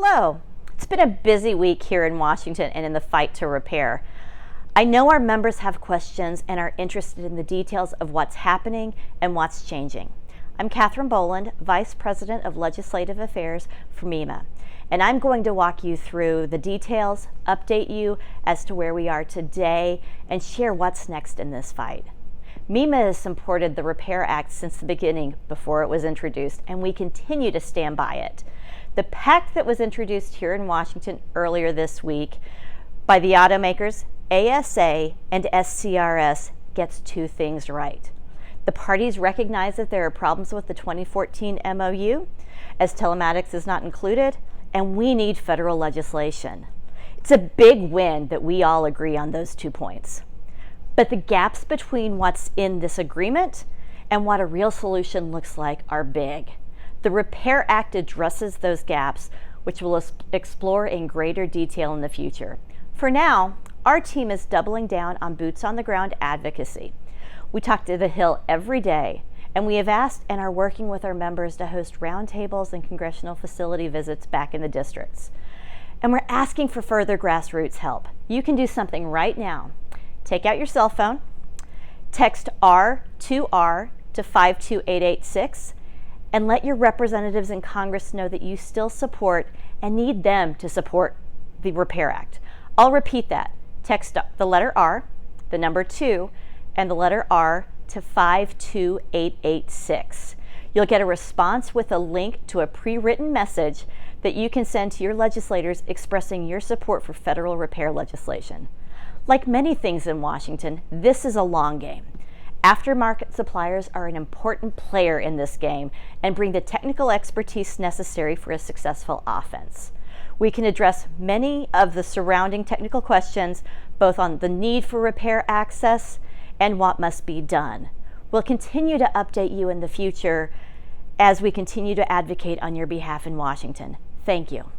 Hello. It's been a busy week here in Washington and in the fight to repair. I know our members have questions and are interested in the details of what's happening and what's changing. I'm Catherine Boland, Vice President of Legislative Affairs for MEMA, and I'm going to walk you through the details, update you as to where we are today, and share what's next in this fight. MEMA has supported the Repair Act since the beginning, before it was introduced, and we continue to stand by it. The Pact that was introduced here in Washington earlier this week by the automakers, ASA, and SCRS gets two things right. The parties recognize that there are problems with the 2014 MOU, as telematics is not included, and we need federal legislation. It's a big win that we all agree on those 2 points. But the gaps between what's in this agreement and what a real solution looks like are big. The Repair Act addresses those gaps, which we'll explore in greater detail in the future. For now, our team is doubling down on boots on the ground advocacy. We talk to the Hill every day, and we have asked and are working with our members to host roundtables and congressional facility visits back in the districts. And we're asking for further grassroots help. You can do something right now. Take out your cell phone, text R2R to 52886, and let your representatives in Congress know that you still support and need them to support the Repair Act. I'll repeat that. Text the letter R, the number 2, and the letter R to 52886. You'll get a response with a link to a pre-written message that you can send to your legislators expressing your support for federal repair legislation. Like many things in Washington, this is a long game. Aftermarket suppliers are an important player in this game and bring the technical expertise necessary for a successful offense. We can address many of the surrounding technical questions, both on the need for repair access and what must be done. We'll continue to update you in the future as we continue to advocate on your behalf in Washington. Thank you.